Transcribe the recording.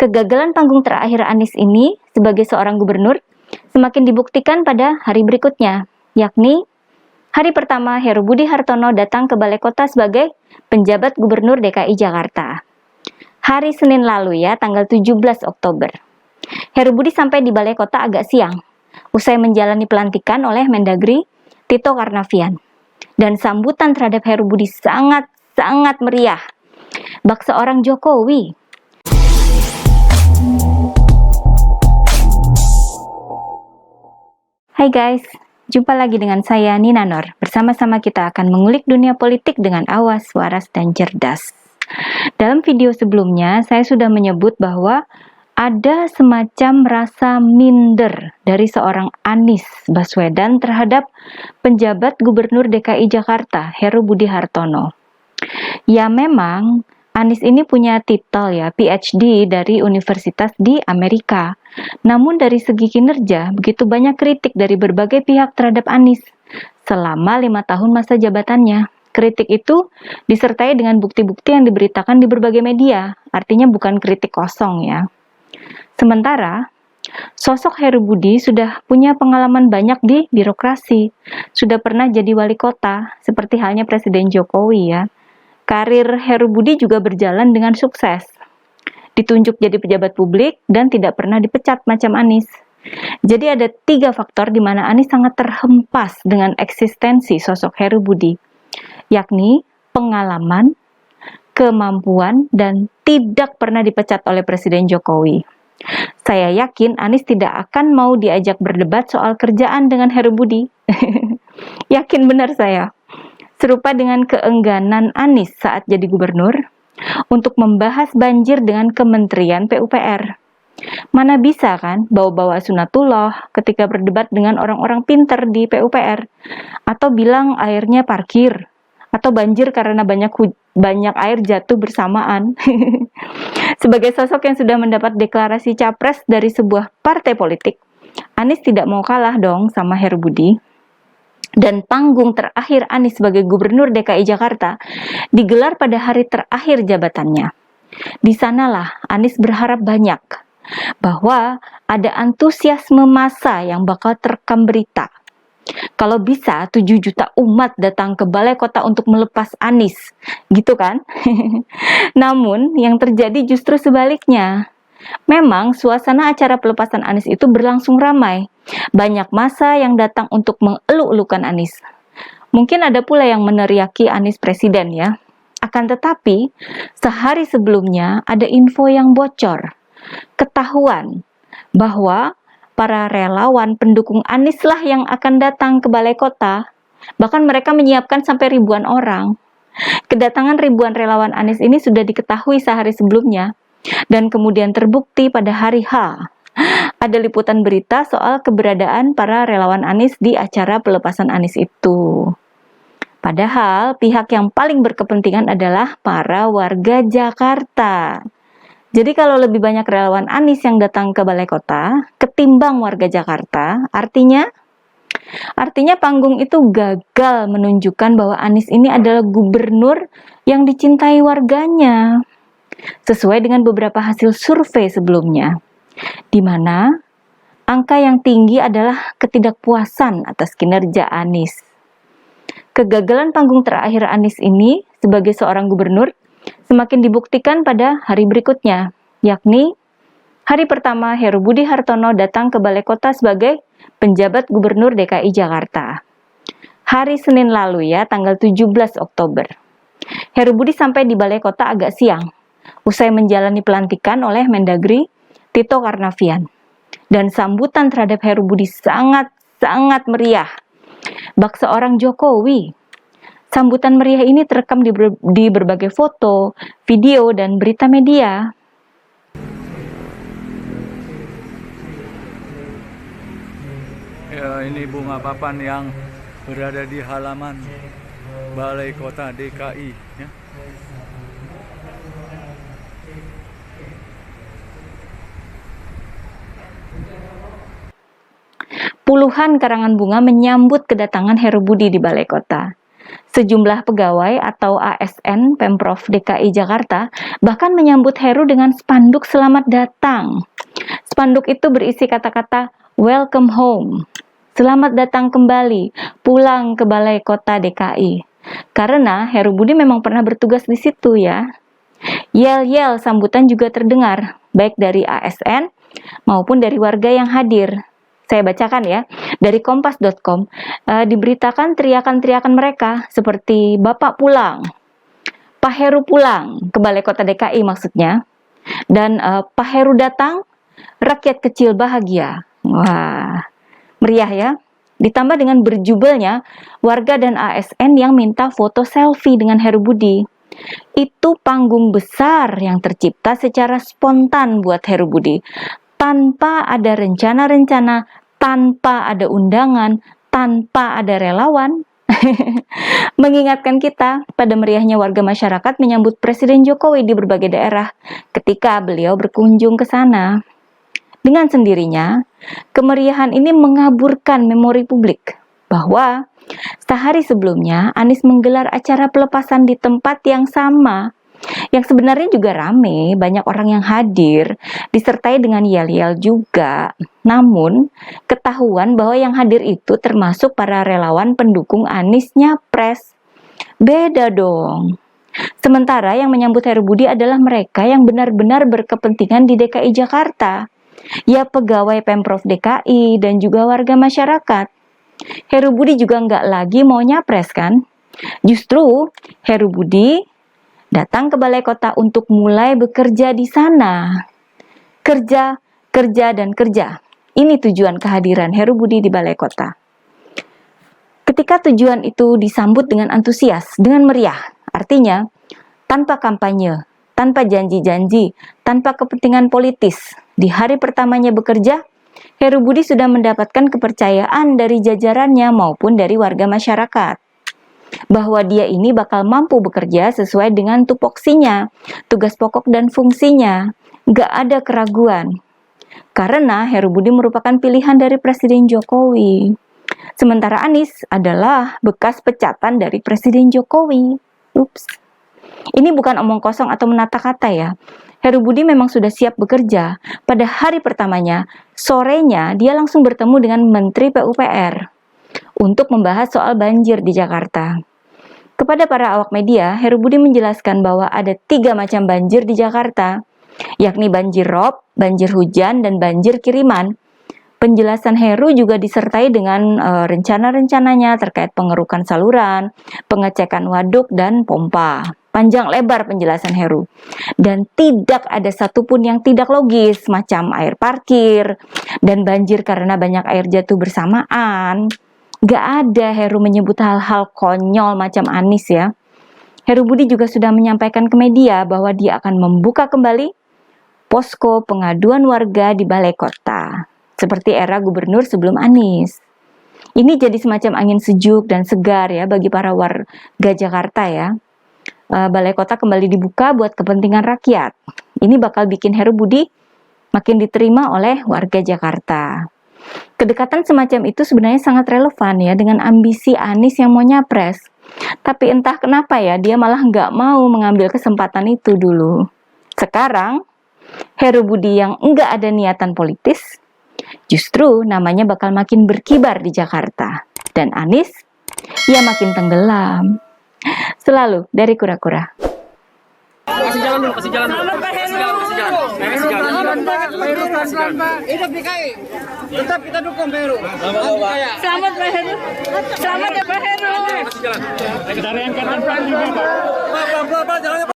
Kegagalan panggung terakhir Anies ini sebagai seorang gubernur semakin dibuktikan pada hari berikutnya, yakni hari pertama Heru Budi Hartono datang ke Balai Kota sebagai penjabat Gubernur DKI Jakarta. Hari Senin lalu ya, tanggal 17 Oktober. Heru Budi sampai di Balai Kota agak siang, usai menjalani pelantikan oleh Mendagri Tito Karnavian. Dan sambutan terhadap Heru Budi sangat meriah. Bak seorang Jokowi. Hai guys, jumpa lagi dengan saya Nina Nur. Bersama-sama kita akan mengulik dunia politik dengan awas, waras, dan cerdas. Dalam video sebelumnya, saya sudah menyebut bahwa ada semacam rasa minder dari seorang Anies Baswedan terhadap penjabat Gubernur DKI Jakarta, Heru Budi Hartono. Ya memang, Anies ini punya titel ya, PhD dari universitas di Amerika. Namun dari segi kinerja, begitu banyak kritik dari berbagai pihak terhadap Anies selama 5 tahun masa jabatannya. Kritik itu disertai dengan bukti-bukti yang diberitakan di berbagai media, artinya bukan kritik kosong ya. Sementara, sosok Heru Budi sudah punya pengalaman banyak di birokrasi, sudah pernah jadi wali kota, seperti halnya Presiden Jokowi ya. Karir Heru Budi juga berjalan dengan sukses. Ditunjuk jadi pejabat publik dan tidak pernah dipecat macam Anies. Jadi ada 3 faktor di mana Anies sangat terhempas dengan eksistensi sosok Heru Budi, yakni pengalaman, kemampuan, dan tidak pernah dipecat oleh Presiden Jokowi. Saya yakin Anies tidak akan mau diajak berdebat soal kerjaan dengan Heru Budi. Yakin benar saya. Serupa dengan keengganan Anies saat jadi gubernur untuk membahas banjir dengan Kementerian PUPR. Mana bisa kan bawa-bawa sunatullah ketika berdebat dengan orang-orang pinter di PUPR, atau bilang airnya parkir, atau banjir karena banyak air jatuh bersamaan. Sebagai sosok yang sudah mendapat deklarasi capres dari sebuah partai politik, Anies tidak mau kalah dong sama Heru Budi. Dan panggung terakhir Anies sebagai Gubernur DKI Jakarta digelar pada hari terakhir jabatannya. Di sanalah Anies berharap banyak bahwa ada antusiasme massa yang bakal terekam berita. Kalau bisa 7 juta umat datang ke Balai Kota untuk melepas Anies, gitu kan? Namun yang terjadi justru sebaliknya. Memang suasana acara pelepasan Anies itu berlangsung ramai. Banyak massa yang datang untuk mengeluk-elukan Anies. Mungkin ada pula yang meneriaki Anies presiden ya. Akan tetapi, sehari sebelumnya ada info yang bocor. Ketahuan bahwa para relawan pendukung Anies lah yang akan datang ke Balai Kota. Bahkan mereka menyiapkan sampai ribuan orang. Kedatangan ribuan relawan Anies ini sudah diketahui sehari sebelumnya. Dan kemudian terbukti pada hari H. Ada liputan berita soal keberadaan para relawan Anies di acara pelepasan Anies itu. Padahal pihak yang paling berkepentingan adalah para warga Jakarta. Jadi kalau lebih banyak relawan Anies yang datang ke Balai Kota ketimbang warga Jakarta, artinya panggung itu gagal menunjukkan bahwa Anies ini adalah gubernur yang dicintai warganya. Sesuai dengan beberapa hasil survei sebelumnya, di mana angka yang tinggi adalah ketidakpuasan atas kinerja Anies. Kegagalan panggung terakhir Anies ini sebagai seorang gubernur semakin dibuktikan pada hari berikutnya, yakni hari pertama Heru Budi Hartono datang ke Balai Kota sebagai penjabat Gubernur DKI Jakarta. Hari Senin lalu ya, tanggal 17 Oktober. Heru Budi sampai di Balai Kota agak siang, usai menjalani pelantikan oleh Mendagri Tito Karnavian. Dan sambutan terhadap Heru Budi sangat meriah. Bak seorang Jokowi. Sambutan meriah ini terekam di berbagai foto, video, dan berita media. Ya, ini bunga papan yang berada di halaman Balai Kota DKI ya. Puluhan karangan bunga menyambut kedatangan Heru Budi di Balai Kota. sejumlah pegawai atau ASN Pemprov DKI Jakarta bahkan menyambut Heru dengan spanduk selamat datang. Spanduk itu berisi kata-kata "Welcome home", selamat datang kembali, pulang ke Balai Kota DKI. Karena Heru Budi memang pernah bertugas di situ ya. Yel-yel sambutan juga terdengar, baik dari ASN maupun dari warga yang hadir. Saya bacakan ya, dari kompas.com, diberitakan teriakan-teriakan mereka seperti "Bapak pulang", "Pak Heru pulang", ke Balai Kota DKI maksudnya, dan "Pak Heru datang, rakyat kecil bahagia". Wah, meriah ya. Ditambah dengan berjubelnya warga dan ASN yang minta foto selfie dengan Heru Budi. Itu panggung besar yang tercipta secara spontan buat Heru Budi, tanpa ada rencana-rencana, tanpa ada undangan, tanpa ada relawan. Mengingatkan kita pada meriahnya warga masyarakat menyambut Presiden Jokowi di berbagai daerah ketika beliau berkunjung ke sana. Dengan sendirinya, kemeriahan ini mengaburkan memori publik bahwa sehari sebelumnya Anies menggelar acara pelepasan di tempat yang sama, yang sebenarnya juga rame, banyak orang yang hadir, disertai dengan yel-yel juga. Namun, ketahuan bahwa yang hadir itu termasuk para relawan pendukung Anies Nyapres. Beda dong. Sementara yang menyambut Heru Budi adalah mereka yang benar-benar berkepentingan di DKI Jakarta. Ya pegawai Pemprov DKI dan juga warga masyarakat. Heru Budi juga nggak lagi mau nyapres kan? Justru Heru Budi datang ke Balai Kota untuk mulai bekerja di sana. Kerja, kerja, dan kerja. Ini tujuan kehadiran Heru Budi di Balai Kota. Ketika tujuan itu disambut dengan antusias, dengan meriah, artinya tanpa kampanye, tanpa janji-janji, tanpa kepentingan politis, di hari pertamanya bekerja, Heru Budi sudah mendapatkan kepercayaan dari jajarannya maupun dari warga masyarakat. Bahwa dia ini bakal mampu bekerja sesuai dengan tupoksinya, tugas pokok dan fungsinya. Gak ada keraguan. Karena Heru Budi merupakan pilihan dari Presiden Jokowi. Sementara Anies adalah bekas pecatan dari Presiden Jokowi. Ups. Ini bukan omong kosong atau menata kata ya. Heru Budi memang sudah siap bekerja. Pada hari pertamanya, sorenya dia langsung bertemu dengan Menteri PUPR untuk membahas soal banjir di Jakarta. Kepada para awak media, Heru Budi menjelaskan bahwa ada 3 macam banjir di Jakarta, yakni banjir rob, banjir hujan, dan banjir kiriman. Penjelasan Heru juga disertai dengan rencana-rencananya terkait pengerukan saluran, pengecekan waduk, dan pompa. Panjang lebar penjelasan Heru. Dan tidak ada satupun yang tidak logis, macam air parkir, dan banjir karena banyak air jatuh bersamaan. Gak ada Heru menyebut hal-hal konyol macam Anies ya. Heru Budi juga sudah menyampaikan ke media bahwa dia akan membuka kembali posko pengaduan warga di Balai Kota, seperti era gubernur sebelum Anies. Ini jadi semacam angin sejuk dan segar ya bagi para warga Jakarta ya. Balai Kota kembali dibuka buat kepentingan rakyat. Ini bakal bikin Heru Budi makin diterima oleh warga Jakarta. Kedekatan semacam itu sebenarnya sangat relevan ya dengan ambisi Anies yang mau nyapres. Tapi entah kenapa ya dia malah nggak mau mengambil kesempatan itu dulu. Sekarang Heru Budi yang nggak ada niatan politis, justru namanya bakal makin berkibar di Jakarta. Dan Anies ya makin tenggelam. Selalu dari Kura-Kura. Kasih jalan dulu, kasih jalan dulu. Kasih jalan, kasih jalan. Kasih jalan. Pelan-pelan, Pak. Hidup DKI. Tetap kita dukung Pak Heru. Selamat Pak Heru. Selamat ya Pak Heru. Kasih jalan. Dari angkatan juga, Pak. Pelan-pelan, jalannya.